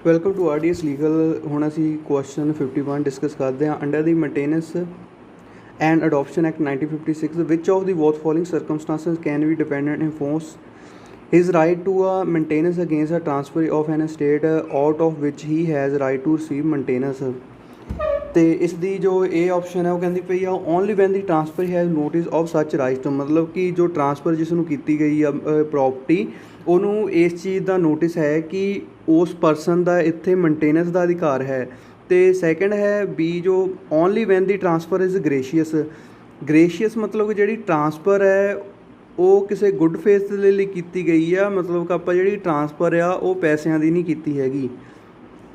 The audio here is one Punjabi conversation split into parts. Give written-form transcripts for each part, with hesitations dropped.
Welcome to ਆਰਡੀਐਸ legal. ਹੁਣ ਅਸੀਂ ਕੁਐਸਚਨ 51 ਡਿਸਕਸ ਕਰਦੇ ਹਾਂ। Under the maintenance and adoption act 1956 which of the both following circumstances can be dependent enforce his right to a maintenance against a transfer of an estate out of which he has right to receive maintenance। ਤੇ ਇਸ ਦੀ ਜੋ ਇਹ ਆਪਸ਼ਨ ਹੈ ਉਹ ਕਹਿੰਦੀ ਪਈ ਆ only van the transfer has notice of ਸੱਚ ਰਾਈਟ, ਮਤਲਬ ਕਿ ਜੋ ਟਰਾਂਸਫਰ ਜਿਸ ਨੂੰ ਕੀਤੀ ਗਈ ਆ ਪ੍ਰੋਪਰਟੀ ਉਹਨੂੰ ਇਸ ਚੀਜ਼ ਦਾ ਨੋਟਿਸ ਹੈ ਕਿ ਉਸ ਪਰਸਨ ਦਾ ਇੱਥੇ ਮੇਨਟੇਨੈਂਸ ਦਾ ਅਧਿਕਾਰ ਹੈ। ਅਤੇ ਸੈਕਿੰਡ ਹੈ ਬੀ ਜੋ only van the transfer is ਗ੍ਰੇਸ਼ੀਅਸ ਮਤਲਬ ਕਿ ਜਿਹੜੀ ਟਰਾਂਸਫਰ ਹੈ ਉਹ ਕਿਸੇ ਗੁੱਡ ਫੇਥ ਦੇ ਲਈ ਕੀਤੀ ਗਈ ਆ, ਮਤਲਬ ਕਿ ਆਪਾਂ ਜਿਹੜੀ ਟਰਾਂਸਫਰ ਆ ਉਹ ਪੈਸਿਆਂ ਦੀ ਨਹੀਂ ਕੀਤੀ ਹੈਗੀ।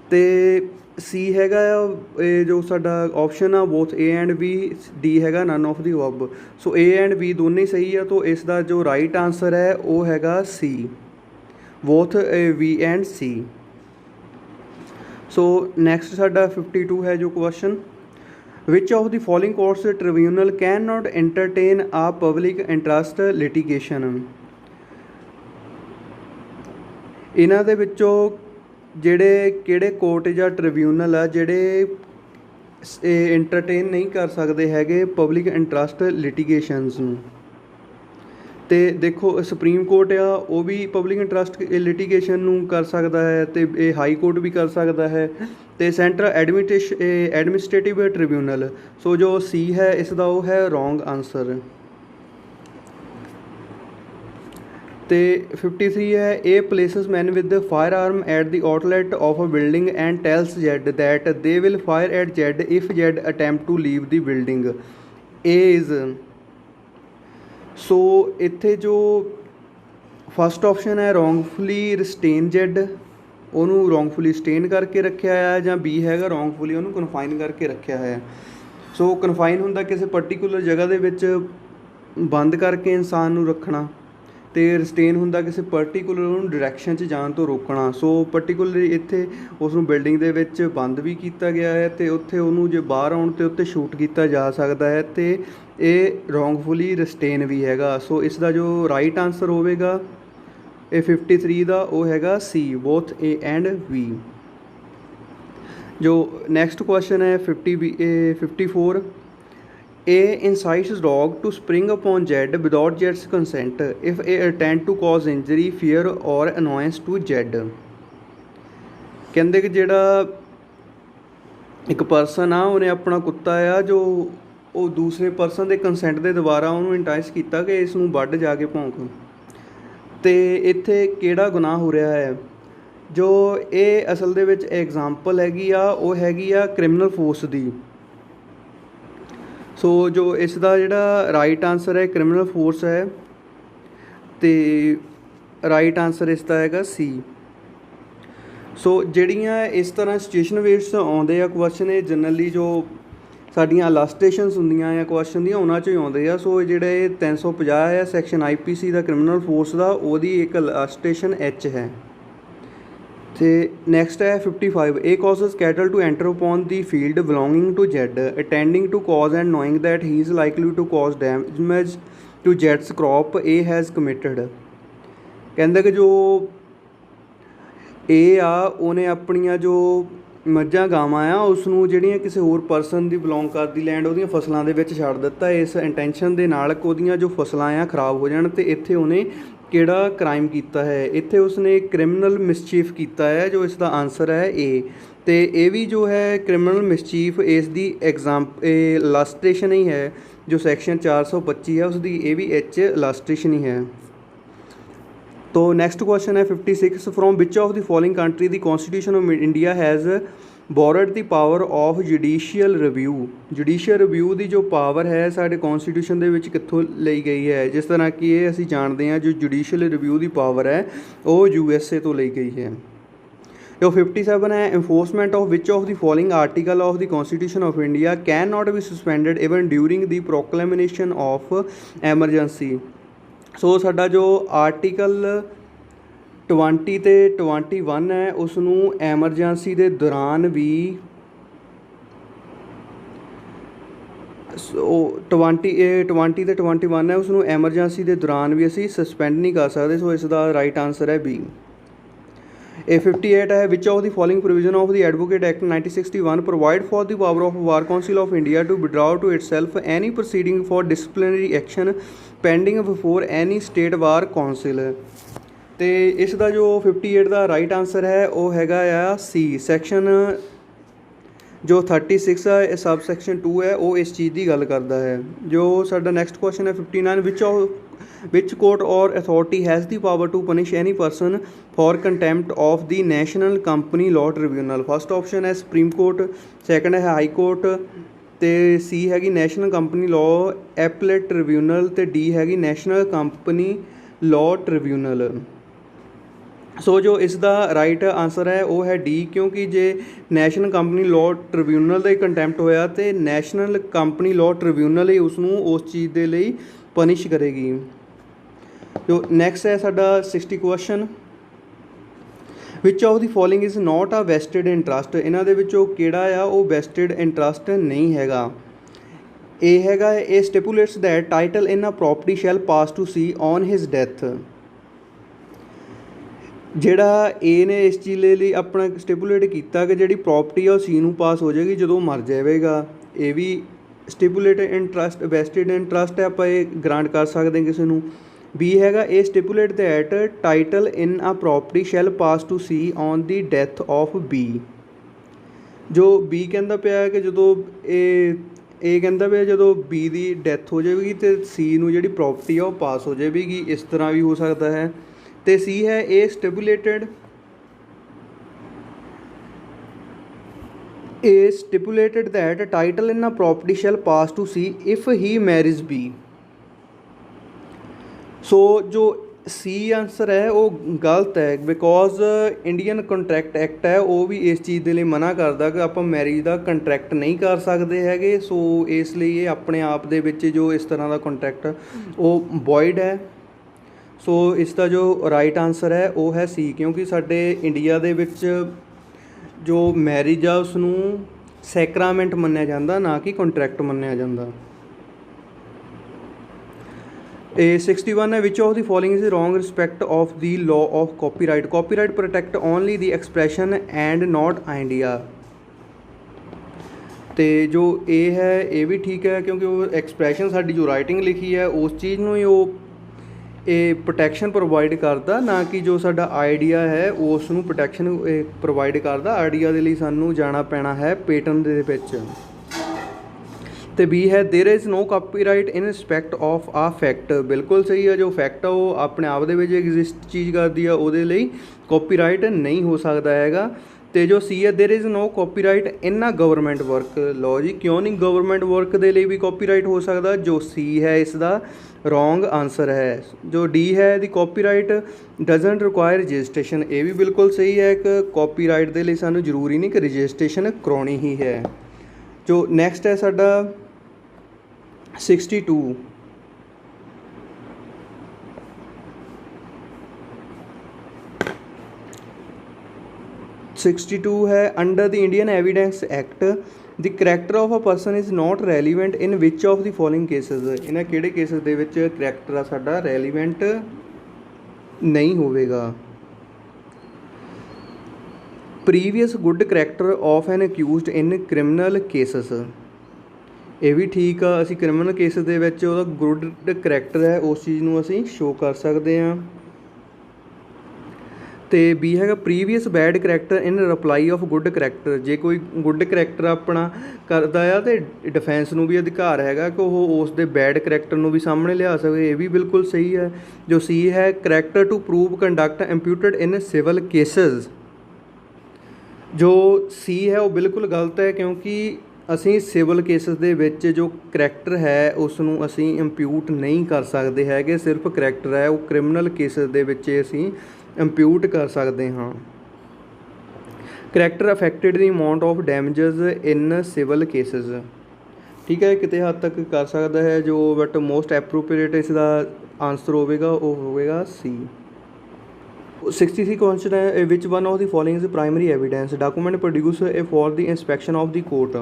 ਅਤੇ ਸੀ ਹੈਗਾ ਆ ਇਹ ਜੋ ਸਾਡਾ ਆਪਸ਼ਨ ਆ ਬੋਥ ਏ ਐਂਡ ਬੀ, ਡੀ ਹੈਗਾ none of the above. So A and B ਦੋਨੇ ਸਹੀ ਆ, ਤਾਂ ਇਸ ਦਾ ਜੋ ਰਾਈਟ ਆਨਸਰ ਹੈ ਉਹ ਹੈਗਾ ਸੀ, both B and C. So next ਸਾਡਾ 52 ਹੈ ਜੋ question, which of the following courts tribunal cannot entertain a public interest litigation। ਇਹਨਾਂ ਦੇ ਵਿੱਚੋਂ ਜਿਹੜੇ ਕਿਹੜੇ ਕੋਰਟ ਜਾਂ ਟ੍ਰਿਬਿਊਨਲ ਆ ਜਿਹੜੇ ਇੰਟਰਟੇਨ ਨਹੀਂ ਕਰ ਸਕਦੇ ਹੈਗੇ ਪਬਲਿਕ ਇੰਟਰਸਟ ਲਿਟੀਗੇਸ਼ਨਸ ਨੂੰ। ਅਤੇ ਦੇਖੋ ਸੁਪਰੀਮ ਕੋਰਟ ਆ ਉਹ ਵੀ ਪਬਲਿਕ ਇੰਟਰਸਟ ਲਿਟੀਗੇਸ਼ਨ ਨੂੰ ਕਰ ਸਕਦਾ ਹੈ, ਅਤੇ ਇਹ ਹਾਈ ਕੋਰਟ ਵੀ ਕਰ ਸਕਦਾ ਹੈ, ਅਤੇ ਸੈਂਟਰਲ ਐਡਮਿਨਿਸਟ੍ਰੇਟਿਵ ਟ੍ਰਿਬਿਊਨਲ। ਸੋ ਜੋ ਸੀ ਹੈ ਇਸ ਦਾ ਉਹ ਹੈ ਰੋਂਗ ਆਨਸਰ। ਅਤੇ 53 ਹੈ A places man with firearm at the outlet of a building and tells Z that they will fire at Z if Z attempt to leave the building. A is, so ਇੱਥੇ ਜੋ ਫਸਟ ਆਪਸ਼ਨ ਹੈ ਰੋਂਗਫੁਲੀ ਰਿਸਟੇਨ ਜੈਡ, ਉਹਨੂੰ ਰੋਂਗਫੁਲੀ ਸਟੇਨ ਕਰਕੇ ਰੱਖਿਆ ਹੈ, ਜਾਂ ਬੀ ਹੈਗਾ ਰੋਂਗਫੁਲੀ ਉਹਨੂੰ ਕਨਫਾਈਨ ਕਰਕੇ ਰੱਖਿਆ ਹੈ। ਸੋ ਕਨਫਾਈਨ ਹੁੰਦਾ ਕਿਸੇ ਪਰਟੀਕੂਲਰ ਜਗ੍ਹਾ ਦੇ ਵਿੱਚ ਬੰਦ ਕਰਕੇ ਇਨਸਾਨ ਨੂੰ ਰੱਖਣਾ, ਅਤੇ ਰਿਸਟੇਨ ਹੁੰਦਾ ਕਿਸੇ ਪਰਟੀਕੂਲਰ ਉਹਨੂੰ ਡਾਇਰੈਕਸ਼ਨ 'ਚ ਜਾਣ ਤੋਂ ਰੋਕਣਾ। ਸੋ ਪਰਟੀਕੂਲਰਲੀ ਇੱਥੇ ਉਸ ਨੂੰ ਬਿਲਡਿੰਗ ਦੇ ਵਿੱਚ ਬੰਦ ਵੀ ਕੀਤਾ ਗਿਆ ਹੈ, ਅਤੇ ਉੱਥੇ ਉਹਨੂੰ ਜੇ ਬਾਹਰ ਆਉਣ 'ਤੇ ਉੱਤੇ ਸ਼ੂਟ ਕੀਤਾ ਜਾ ਸਕਦਾ ਹੈ, ਅਤੇ ਇਹ ਰੋਂਗਫੁਲੀ ਰਿਸਟੇਨ ਵੀ ਹੈਗਾ। ਸੋ ਇਸ ਦਾ ਜੋ ਰਾਈਟ ਆਨਸਰ ਹੋਵੇਗਾ ਇਹ 53 ਦਾ ਉਹ ਹੈਗਾ ਸੀ, ਬੋਥ ਏ ਐਂਡ ਬੀ। ਜੋ ਨੈਕਸਟ ਕੁਐਸਚਨ ਹੈ 54 A incites dog to spring upon Z without ਜੈਡਸ consent if A intent to cause injury fear or annoyance to Z. ਕਹਿੰਦੇ ਕਿ ਜਿਹੜਾ ਇੱਕ ਪਰਸਨ ਆ ਉਹਨੇ ਆਪਣਾ ਕੁੱਤਾ ਆ ਜੋ ਉਹ ਦੂਸਰੇ ਪਰਸਨ ਦੇ ਕੰਸੈਂਟ ਦੇ ਦੁਆਰਾ ਉਹਨੂੰ ਇੰਟਾਈਸ ਕੀਤਾ ਕਿ ਇਸ ਨੂੰ ਵੱਢ ਜਾ ਕੇ ਭੌਂਕ। ਅਤੇ ਇੱਥੇ ਕਿਹੜਾ ਗੁਨਾਹ ਹੋ ਰਿਹਾ ਹੈ? ਜੋ ਇਹ ਅਸਲ ਦੇ ਵਿੱਚ ਐਗਜ਼ਾਮਪਲ ਹੈਗੀ ਆ ਉਹ ਹੈਗੀ ਆ ਕ੍ਰਿਮੀਨਲ ਫੋਰਸ ਦੀ। ਸੋ ਜੋ ਇਸ ਦਾ ਜਿਹੜਾ ਰਾਈਟ ਆਨਸਰ ਹੈ ਕ੍ਰਿਮੀਨਲ ਫੋਰਸ ਹੈ, ਅਤੇ ਰਾਈਟ ਆਨਸਰ ਇਸ ਦਾ ਹੈਗਾ ਸੀ। ਸੋ ਜਿਹੜੀਆਂ ਇਸ ਤਰ੍ਹਾਂ ਸਿਚੁਏਸ਼ਨ ਬੇਸਡ ਆਉਂਦੇ ਆ ਕੁਐਸਚਨ, ਇਹ ਜਨਰਲੀ ਜੋ ਸਾਡੀਆਂ ਇਲਾਸਟ੍ਰੇਸ਼ਨਸ ਹੁੰਦੀਆਂ ਆ ਕੁਐਸਚਨ ਦੀਆਂ ਉਹਨਾਂ 'ਚੋਂ ਹੀ ਆਉਂਦੇ ਆ। ਸੋ ਜਿਹੜੇ 350 ਹੈ ਸੈਕਸ਼ਨ IPC ਦਾ ਕ੍ਰਿਮੀਨਲ ਫੋਰਸ ਦਾ, ਉਹਦੀ ਇੱਕ ਇਲਾਸਟ੍ਰੇਸ਼ਨ H ਹੈ। ਅਤੇ ਨੈਕਸਟ ਹੈ 55 A causes cattle to enter upon the field belonging to Z attending to cause and knowing that he is likely to cause damage to ਜੈਡਸ ਕ੍ਰੌਪ ਏ ਹੈਜ਼ ਕਮਿਟਡ। ਕਹਿੰਦਾ ਕਿ ਜੋ ਏ ਆ ਉਹਨੇ ਆਪਣੀਆਂ ਜੋ ਮੱਝਾਂ ਗਾਵਾਂ ਆ ਉਸ ਨੂੰ ਜਿਹੜੀਆਂ ਕਿਸੇ ਹੋਰ ਪਰਸਨ ਦੀ ਬਿਲੋਂਗ ਕਰਦੀ ਲੈਂਡ ਉਹਦੀਆਂ ਫਸਲਾਂ ਦੇ ਵਿੱਚ ਛੱਡ ਦਿੱਤਾ ਇਸ ਇੰਟੈਂਸ਼ਨ ਦੇ ਨਾਲ ਕਿ ਉਹਦੀਆਂ ਜੋ ਫਸਲਾਂ ਆ ਖਰਾਬ ਹੋ ਜਾਣ। ਅਤੇ ਇੱਥੇ ਉਹਨੇ ਕਿਹੜਾ ਕ੍ਰਾਈਮ ਕੀਤਾ ਹੈ? ਇੱਥੇ ਉਸਨੇ ਕ੍ਰਿਮੀਨਲ ਮਿਸਚੀਫ ਕੀਤਾ ਹੈ, ਜੋ ਇਸ ਦਾ ਆਨਸਰ ਹੈ ਏ। ਅਤੇ ਇਹ ਵੀ ਜੋ ਹੈ ਕ੍ਰਿਮੀਨਲ ਮਿਸਚੀਫ ਇਸ ਦੀ ਇਹ ਇਲਾਸਟ੍ਰੇਸ਼ਨ ਹੀ ਹੈ, ਜੋ ਸੈਕਸ਼ਨ 425 ਹੈ ਉਸਦੀ ਇਹ ਵੀ H ਇਲਾਸਟ੍ਰੇਸ਼ਨ ਹੀ ਹੈ। तो नेक्स्ट क्वेश्चन है 56 from which of the following country the constitution of India has board the power of judicial review ਦੀ ਜੋ ਪਾਵਰ ਹੈ ਸਾਡੇ ਕੌਨਸਟੀਟਿਊਸ਼ਨ ਦੇ ਵਿੱਚ ਕਿੱਥੋਂ ਲਈ ਗਈ ਹੈ? ਜਿਸ ਤਰ੍ਹਾਂ ਕਿ ਇਹ ਅਸੀਂ ਜਾਣਦੇ ਹਾਂ ਜੋ ਜੁਡੀਸ਼ੀਅਲ ਰਿਵਿਊ ਦੀ ਪਾਵਰ ਹੈ ਉਹ USA ਤੋਂ ਲਈ ਗਈ ਹੈ। ਜੋ 57 ਹੈ enforcement of which of the following article of the constitution of India can not be suspended even during the proclamation of emergency. So ਸਾਡਾ ਜੋ ਆਰਟੀਕਲ 20 ਅਤੇ 21 ਹੈ ਉਸ ਨੂੰ ਐਮਰਜੈਂਸੀ ਦੇ ਦੌਰਾਨ ਵੀ 20 ਅਤੇ 21 ਹੈ ਉਸ ਨੂੰ ਐਮਰਜੈਂਸੀ ਦੇ ਦੌਰਾਨ ਵੀ ਅਸੀਂ ਸਸਪੈਂਡ ਨਹੀਂ ਕਰ ਸਕਦੇ। ਸੋ ਇਸ ਦਾ ਰਾਈਟ ਆਨਸਰ ਹੈ ਬੀ। ए 58 है, which of the following provision of the advocate act 1961 provide for the power of bar council of India to withdraw to itself any proceeding for disciplinary action pending before any state bar council. ਅਤੇ ਇਸ ਦਾ ਜੋ 58 ਦਾ ਰਾਈਟ ਆਨਸਰ ਹੈ ਉਹ ਹੈਗਾ ਆ ਸੀ। ਸੈਕਸ਼ਨ ਜੋ 36 ਹੈ ਸਬ ਸੈਕਸ਼ਨ 2 ਹੈ ਉਹ ਇਸ ਚੀਜ਼ ਦੀ ਗੱਲ ਕਰਦਾ ਹੈ। ਜੋ ਸਾਡਾ ਨੈਕਸਟ ਕੁਐਸਚਨ ਹੈ 59 which court or authority has the power to punish any person for contempt of the national company law tribunal? First option है सुप्रीम कोर्ट, सैकंड है हाई कोर्ट, तो सी हैगी national company law appellate tribunal, तो डी हैगी national company law tribunal. So जो इसका राइट आंसर है वो है डी, क्योंकि जे नैशनल कंपनी लॉ ट्रिब्यूनल का कंटैंप्ट होया तो नैशनल कंपनी लॉ ट्रिब्यूनल ही उसनूं उस चीज़ के लिए पनिश करेगी। जो नैक्सट है साडा 60 question, which of the following is not a vested interest? इन्हां दे विचों किहड़ा आ वो वैसटेड इंटरस्ट नहीं हैगा। ए हैगा A stipulates that title in a property shall pass to C on his death. ਜਿਹੜਾ ए ने इस चीज़ ਲਈ अपना स्टिपुलेट किया कि ਜਿਹੜੀ प्रॉपर्टी है सी ਨੂੰ पास हो जाएगी ਜਦੋਂ मर जाएगा। ये भी स्टिपुलेट इंटरस्ट वैसटेड इंटरस्ट है, ਆਪਾਂ ਇਹ ਗ੍ਰਾਂਟ ਕਰ ਸਕਦੇ ਹਾਂ ਕਿਸੇ ਨੂੰ। बी हैगा A stipulate that title in a property shall pass to C on the death of B. जो बी कहता पिया कि जो ए कहता पिया जो बी की डैथ हो जाएगी तो सी नूं जिहड़ी प्रॉपर्टी है वो पास हो जाएगी। इस तरह भी हो सकता है। तो सी है A stipulated that title in a property shall pass to C if he marriage B. So जो सी आंसर है वो गलत है, बिकॉज इंडियन कंट्रैक्ट एक्ट है वो भी इस चीज़ के लिए मना करता कि आप मैरिज का कंट्रैक्ट नहीं कर सकते हैगे। सो इसलिए अपने आप दे विच जो इस तरह का कंट्रैक्ट वो वॉइड है। सो इसका जो राइट आंसर है वो है सी, क्योंकि साडे इंडिया दे विच जो मैरिज आ उसनूं सैक्रामेंट मन्निया जांदा, ना कि कंट्रैक्ट मन्निया जांदा। ए 61 है, which of the following is wrong respect of the law of copyright? Copyright protect only the expression and not idea. तो जो ए है ये भी ठीक है, क्योंकि वो एक्सप्रैशन साडी जो राइटिंग लिखी है उस चीज़ नूं ही वो ये प्रोटैक्शन प्रोवाइड करता, ना कि जो साडा आइडिया है उस नूं प्रोटैक्शन प्रोवाइड करता। आइडिया के लिए सानूं जाना पैना है पेटेंट दे विच। तो बी है there is no copyright in respect of a fact. बिल्कुल सही है, जो फैक्ट है वो अपने आप दे विच एग्जिस्ट चीज़ करती है, उहदे लई कॉपीराइट नहीं हो सकता हैगा। तो जो सी है there is no copyright in a government work. लो जी, क्यों नहीं गवर्नमेंट वर्क के लिए भी कॉपीराइट हो सकता? जो सी है इसका रॉन्ग आंसर है। जो डी है दी कॉपीराइट डजंट रिक्वायर रजिस्ट्रेशन, ये भी बिल्कुल सही है कि कॉपीराइट के लिए सानू जरूरी नहीं कि रजिस्ट्रेशन करवानी ही है। जो नैक्सट है साडा 62, है under the Indian evidence act the character of a person is not relevant in which of the following cases? इन्हां किहड़े केसेस दे विच करैक्टर आ साडा रेलीवेंट नहीं होवेगा? Previous good character of an accused in criminal cases, ये भी ठीक आ। असी क्रिमिनल केस दे विच उहदा गुड करैक्टर है उस चीज़ नूं असी शो कर सकते हैं। तो बी हैगा previous bad character in reply of good character. जे कोई गुड करैक्टर अपना करता है तो डिफेंस नूं भी अधिकार हैगा कि वह उस दे बैड करैक्टर नूं भी सामने लिया सके, ये भी बिल्कुल सही है। जो सी है character to prove conduct imputed in civil cases, जो सी है वो बिल्कुल गलत है, क्योंकि असी सिविल केसेस दे विच जो करैक्टर है उसनूं असी इंप्यूट नहीं कर सकते हैगे। सिर्फ करैक्टर है वो क्रिमिनल केसेस दे विच असी इंप्यूट कर सकते हाँ। Character affected the amount of damages in civil cases, ठीक है, कितने हद तक कर सकता है जो, बट मोस्ट एप्रोप्रिएट इसका आंसर होगा वो होगा सी। 63 क्वेश्चन है, which one of the following is primary evidence document produce for the inspection of the court?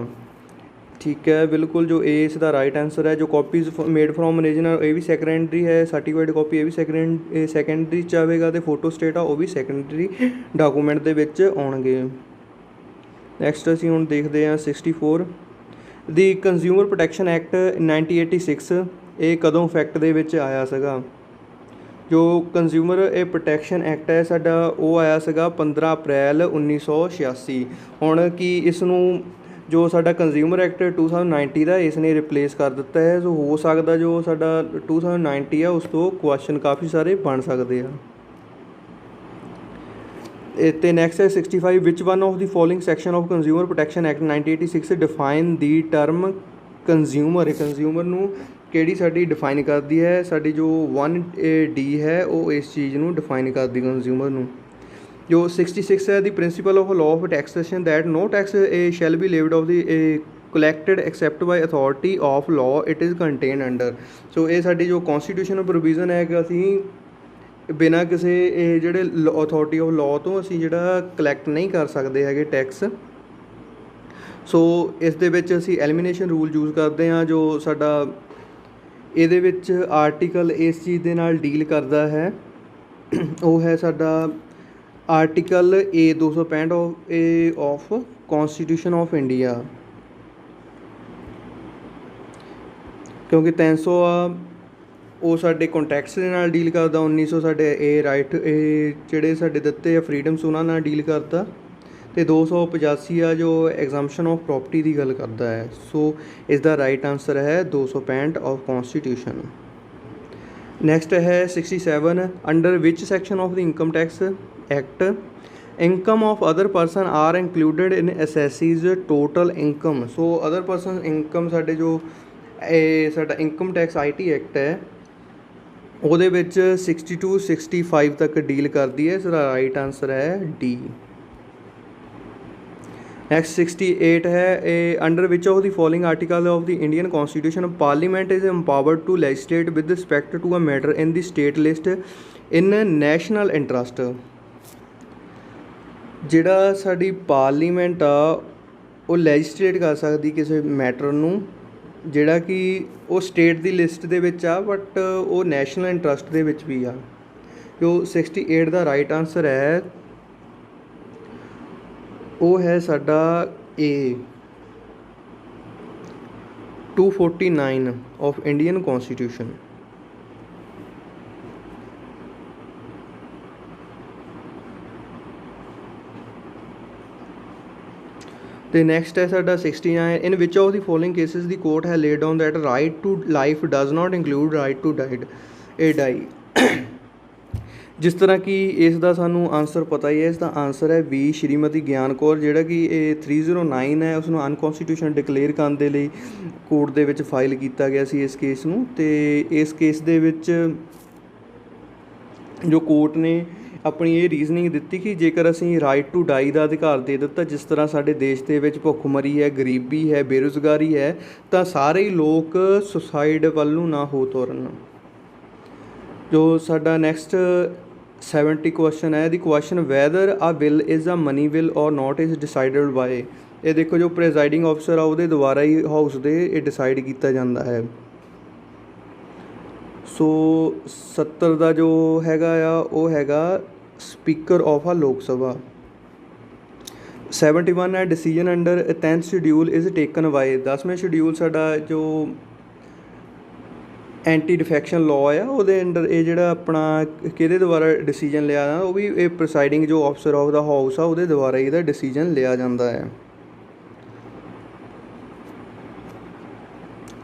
ठीक है, बिल्कुल जो ए इसका राइट आंसर है। जो कॉपीज़ मेड फ्रॉम ओरिजिनल ये भी सैकेंडरी है, सर्टिफाइड कॉपी ये भी ਸੈਕੰਡਰੀ 'ਚ ਆਵੇਗਾ ਅਤੇ ਫੋਟੋ ਸਟੇਟ ਆ ਉਹ ਵੀ ਸੈਕੰਡਰੀ ਡਾਕੂਮੈਂਟ ਦੇ ਵਿੱਚ ਆਉਣਗੇ। ਨੈਕਸਟ ਅਸੀਂ ਹੁਣ ਦੇਖਦੇ ਹਾਂ 64 ਦੀ ਕੰਜ਼ਿਊਮਰ ਪ੍ਰੋਟੈਕਸ਼ਨ ਐਕਟ 1986 ਇਹ ਕਦੋਂ ਇਫੈਕਟ ਦੇ ਵਿੱਚ ਆਇਆ ਸੀਗਾ। ਜੋ ਕੰਜ਼ਿਊਮਰ ਇਹ ਪ੍ਰੋਟੈਕਸ਼ਨ ਐਕਟ ਹੈ ਸਾਡਾ ਉਹ ਆਇਆ ਸੀਗਾ 15 ਅਪ੍ਰੈਲ 1986। ਹੁਣ ਕੀ ਇਸ ਨੂੰ ਜੋ ਸਾਡਾ ਕੰਜ਼ਿਊਮਰ ਐਕਟ 2019 ਦਾ ਇਸ ਨੇ ਰਿਪਲੇਸ ਕਰ ਦਿੱਤਾ ਹੈ। ਸੋ ਹੋ ਸਕਦਾ ਜੋ ਸਾਡਾ 2019 ਆ ਉਸ ਤੋਂ ਕੁਐਸਚਨ ਕਾਫੀ ਸਾਰੇ ਬਣ ਸਕਦੇ ਆ। ਅਤੇ ਨੈਕਸਟ ਹੈ 65 which one of the following section of consumer protection act 1986 define the term consumer. Consumer ਨੂੰ ਕਿਹੜੀ ਸਾਡੀ ਡਿਫਾਈਨ ਕਰਦੀ ਹੈ, ਸਾਡੀ ਜੋ 1D ਹੈ ਉਹ ਇਸ ਚੀਜ਼ ਨੂੰ ਡਿਫਾਈਨ ਕਰਦੀ ਕੰਜ਼ਿਊਮਰ ਨੂੰ। ਜੋ 66 ਹੈ the principle of law of taxation that no tax shall be levied of the collected except by authority of law it is contained under। ਸੋ ਇਹ ਸਾਡੀ ਜੋ ਕੌਨਸਟੀਟਿਊਸ਼ਨ ਪ੍ਰੋਵੀਜ਼ਨ ਹੈ ਕਿ ਅਸੀਂ ਬਿਨਾਂ ਕਿਸੇ ਇਹ ਜਿਹੜੇ ਅਥੋਰਟੀ ਆਫ ਲਾਅ ਤੋਂ ਅਸੀਂ ਜਿਹੜਾ ਕਲੈਕਟ ਨਹੀਂ ਕਰ ਸਕਦੇ ਹੈਗੇ ਟੈਕਸ। ਸੋ ਇਸ ਦੇ ਵਿੱਚ ਅਸੀਂ ਐਲੀਮੀਨੇਸ਼ਨ ਰੂਲ ਯੂਜ਼ ਕਰਦੇ ਹਾਂ। ਜੋ ਸਾਡਾ ਇਹਦੇ ਵਿੱਚ ਆਰਟੀਕਲ ਇਸ ਚੀਜ਼ ਦੇ ਨਾਲ ਡੀਲ ਕਰਦਾ ਹੈ ਉਹ ਹੈ ਸਾਡਾ article A 265 of constitution of India. ਕਿਉਂਕਿ 300 ਆ ਉਹ ਸਾਡੇ ਕੰਟੈਕਸ ਦੇ ਨਾਲ ਡੀਲ ਕਰਦਾ, 1900 ਸਾਡੇ ਇਹ ਰਾਈਟ ਇਹ ਜਿਹੜੇ ਸਾਡੇ ਦਿੱਤੇ ਆ ਫਰੀਡਮਸ ਉਹਨਾਂ ਨਾਲ ਡੀਲ ਕਰਦਾ, ਅਤੇ 285 ਆ ਜੋ ਐਗਜ਼ੰਪਸ਼ਨ ਆਫ ਪ੍ਰੋਪਰਟੀ ਦੀ ਗੱਲ ਕਰਦਾ ਹੈ। ਸੋ ਇਸ ਦਾ ਰਾਈਟ ਆਂਸਰ ਹੈ 265 ਆਫ ਕੌਨਸਟੀਟਿਊਸ਼ਨ। ਨੈਕਸਟ ਹੈ 67 under which section of the income tax act income of other person are included in assessee's total income. So other person income ਸਾਡੇ ਜੋ ਇਹ ਸਾਡਾ ਇਨਕਮ ਟੈਕਸ IT ਐਕਟ ਹੈ ਉਹਦੇ ਵਿੱਚ 60 to 65 ਤੱਕ ਡੀਲ ਕਰਦੀ ਹੈ। ਇਸਦਾ ਰਾਈਟ ਆਂਸਰ ਹੈ D। ਨੈਕਸਟ 68 ਹੈ ਇਹ under which of the following article of the Indian constitution parliament is empowered to legislate with respect to a matter in the state list in national interest. ਜਿਹੜਾ ਸਾਡੀ ਪਾਰਲੀਮੈਂਟ ਆ ਉਹ ਲੈਜਿਸਲੇਟ ਕਰ ਸਕਦੀ ਕਿਸੇ ਮੈਟਰ ਨੂੰ ਜਿਹੜਾ ਕਿ ਉਹ ਸਟੇਟ ਦੀ ਲਿਸਟ ਦੇ ਵਿੱਚ ਆ ਬਟ ਉਹ ਨੈਸ਼ਨਲ ਇੰਟਰਸਟ ਦੇ ਵਿੱਚ ਵੀ ਆ। ਜੋ 68 ਦਾ ਰਾਈਟ ਆਂਸਰ ਹੈ ਉਹ ਹੈ ਸਾਡਾ A 249 ਆਫ ਇੰਡੀਅਨ ਕੌਨਸਟੀਟਿਊਸ਼ਨ। ਅਤੇ ਨੈਕਸਟ ਹੈ ਸਾਡਾ 69 in which of the following cases the court has laid on that right to life does not include right to die. ਜਿਸ ਤਰ੍ਹਾਂ ਕਿ ਇਸ ਦਾ ਸਾਨੂੰ ਆਂਸਰ ਪਤਾ ਹੀ ਹੈ, ਇਸ ਦਾ ਆਂਸਰ ਹੈ B ਸ਼੍ਰੀਮਤੀ ਗਿਆਨ ਕੌਰ ਜਿਹੜਾ ਕਿ ਇਹ 309 ਹੈ ਉਸਨੂੰ ਅਨਕੌਨਸਟੀਟਿਊਸ਼ਨ ਡਿਕਲੇਅਰ ਕਰਨ ਦੇ ਲਈ ਕੋਰਟ ਦੇ ਵਿੱਚ ਫਾਈਲ ਕੀਤਾ ਗਿਆ ਸੀ ਇਸ ਕੇਸ ਨੂੰ। ਅਤੇ ਇਸ ਕੇਸ ਦੇ ਵਿੱਚ ਜੋ ਕੋਰਟ ਨੇ ਆਪਣੀ ਇਹ ਰੀਜ਼ਨਿੰਗ ਦਿੱਤੀ ਕਿ ਜੇਕਰ ਅਸੀਂ ਰਾਈਟ ਟੂ ਡਾਈ ਦਾ ਅਧਿਕਾਰ ਦੇ ਦਿੱਤਾ, ਜਿਸ ਤਰ੍ਹਾਂ ਸਾਡੇ ਦੇਸ਼ ਦੇ ਵਿੱਚ ਭੁੱਖਮਰੀ ਹੈ, ਗਰੀਬੀ ਹੈ, ਬੇਰੁਜ਼ਗਾਰੀ ਹੈ, ਤਾਂ ਸਾਰੇ ਹੀ ਲੋਕ ਸੁਸਾਈਡ ਵੱਲ ਨੂੰ ਨਾ ਹੋ ਤੁਰਨ। ਜੋ ਸਾਡਾ ਨੈਕਸਟ 70 ਕੁਐਸਚਨ ਹੈ ਦੀ question whether a bill is a money bill or not is decided by. ਇਹ ਦੇਖੋ ਜੋ ਪ੍ਰੀਜ਼ਾਈਡਿੰਗ ਆਫਿਸਰ ਆ ਉਹਦੇ ਦੁਆਰਾ ਹੀ ਹਾਊਸ ਦੇ ਇਹ ਡਿਸਾਈਡ ਕੀਤਾ ਜਾਂਦਾ ਹੈ। ਸੋ 70 ਦਾ ਜੋ ਹੈਗਾ ਆ ਉਹ ਹੈਗਾ ਸਪੀਕਰ ਆਫ ਆ ਲੋਕ ਸਭਾ। 71 ਹੈ decision under 10th schedule is taken by. 10ਵੇਂ ਸ਼ਡਿਊਲ ਸਾਡਾ ਜੋ ਐਂਟੀ ਡਿਫੈਕਸ਼ਨ ਲਾਅ ਆ ਉਹਦੇ ਅੰਡਰ ਇਹ ਜਿਹੜਾ ਆਪਣਾ ਕਿਹਦੇ ਦੁਆਰਾ ਡਿਸੀਜਨ ਲਿਆ ਜਾਂਦਾ ਉਹ ਵੀ ਇਹ ਪ੍ਰਸਾਈਡਿੰਗ ਜੋ ਆਫਿਸਰ ਆਫ ਦਾ ਹਾਊਸ ਆ ਉਹਦੇ ਦੁਆਰਾ ਇਹਦਾ ਡਿਸੀਜਨ ਲਿਆ ਜਾਂਦਾ ਹੈ।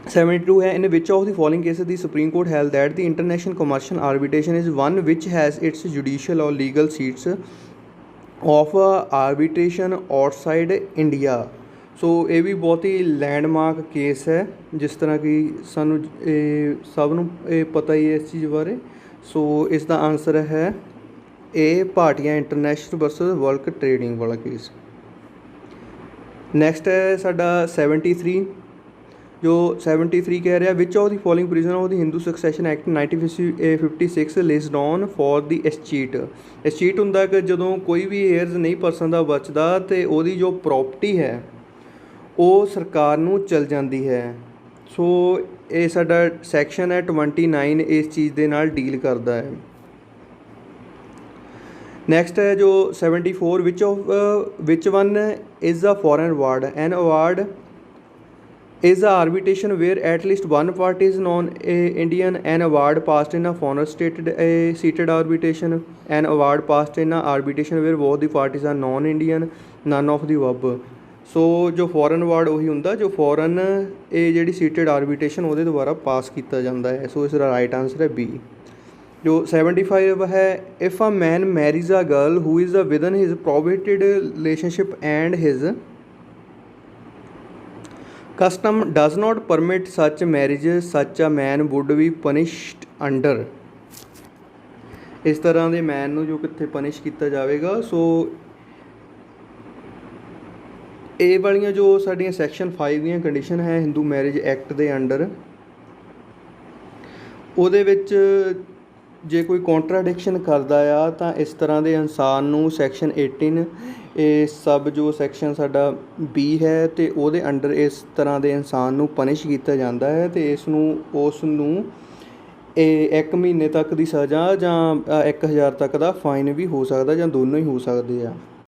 72 ਹੈ in which of the following cases the supreme court held that the international commercial arbitration is one which has its judicial or legal seats of arbitration outside India. So ਇਹ ਵੀ ਬਹੁਤ ਹੀ ਲੈਂਡਮਾਰਕ ਕੇਸ ਹੈ ਜਿਸ ਤਰ੍ਹਾਂ ਕਿ ਸਾਨੂੰ ਇਹ ਸਭ ਨੂੰ ਇਹ ਪਤਾ ਹੀ ਹੈ ਇਸ ਚੀਜ਼ ਬਾਰੇ। ਸੋ ਇਸ ਦਾ ਆਂਸਰ ਹੈ ਇਹ Bhatia international versus world trading ਵਾਲਾ ਕੇਸ। ਨੈਕਸਟ ਹੈ ਸਾਡਾ 73 ਜੋ 73 ਕਹਿ ਰਿਹਾ which of the following provision of the Hindu succession act 1956 list on for the escheat. Escheat ਹੁੰਦਾ ਕਿ ਜਦੋਂ ਕੋਈ ਵੀ ਏਅਰਸ ਨਹੀਂ ਪਰਸਨ ਦਾ ਬਚਦਾ ਅਤੇ ਉਹਦੀ ਜੋ ਪ੍ਰੋਪਰਟੀ ਹੈ ਉਹ ਸਰਕਾਰ ਨੂੰ ਚਲ ਜਾਂਦੀ ਹੈ। ਸੋ ਇਹ ਸਾਡਾ ਸੈਕਸ਼ਨ ਹੈ 29 ਇਸ ਚੀਜ਼ ਦੇ ਨਾਲ ਡੀਲ ਕਰਦਾ ਹੈ। ਨੈਕਸਟ ਹੈ ਜੋ 74 which one is a foreign award. An award is the arbitration where at least one party is non-Indian. An award passed in a foreign seated arbitration. An award passed in a arbitration where both the parties are non-Indian. None of the above. ਸੋ ਜੋ ਫੋਰਨ ਅਵਾਰਡ ਉਹੀ ਹੁੰਦਾ ਜੋ ਫੋਰਨ ਇਹ ਜਿਹੜੀ ਸੀਟਡ ਆਰਬਿਟ੍ਰੇਸ਼ਨ ਉਹਦੇ ਦੁਆਰਾ ਪਾਸ ਕੀਤਾ ਜਾਂਦਾ ਹੈ। ਸੋ ਇਸ ਦਾ ਰਾਈਟ ਆਂਸਰ ਹੈ ਬੀ। ਜੋ 75 ਹੈ if a man marries a girl who is within his prohibited relationship and his custom does not permit such marriages, such a man would be punished under। ਇਸ ਤਰ੍ਹਾਂ ਦੇ ਮੈਨ ਨੂੰ ਜੋ ਕਿੱਥੇ ਪਨਿਸ਼ ਕੀਤਾ ਜਾਵੇਗਾ। ਸੋ ਇਹ ਵਾਲੀਆਂ ਜੋ ਸਾਡੀਆਂ ਸੈਕਸ਼ਨ 5 ਦੀਆਂ ਕੰਡੀਸ਼ਨ ਹੈ ਹਿੰਦੂ ਮੈਰਿਜ ਐਕਟ ਦੇ ਅੰਡਰ, ਉਹਦੇ ਵਿੱਚ ਜੇ ਕੋਈ ਕੌਂਟਰਾਡਿਕਸ਼ਨ ਕਰਦਾ ਆ ਤਾਂ ਇਸ ਤਰ੍ਹਾਂ ਦੇ ਇਨਸਾਨ ਨੂੰ ਸੈਕਸ਼ਨ 18 ਇਹ ਸਭ ਜੋ ਸੈਕਸ਼ਨ ਸਾਡਾ ਬੀ ਹੈ ਅਤੇ ਉਹਦੇ ਅੰਡਰ ਇਸ ਤਰ੍ਹਾਂ ਦੇ ਇਨਸਾਨ ਨੂੰ ਪਨਿਸ਼ ਕੀਤਾ ਜਾਂਦਾ ਹੈ ਅਤੇ ਉਸ ਨੂੰ ਇਹ 1 ਮਹੀਨੇ ਤੱਕ ਦੀ ਸਜ਼ਾ ਜਾਂ 1000 ਤੱਕ ਦਾ ਫਾਈਨ ਵੀ ਹੋ ਸਕਦਾ ਜਾਂ ਦੋਨੋਂ ਹੀ ਹੋ ਸਕਦੇ ਆ।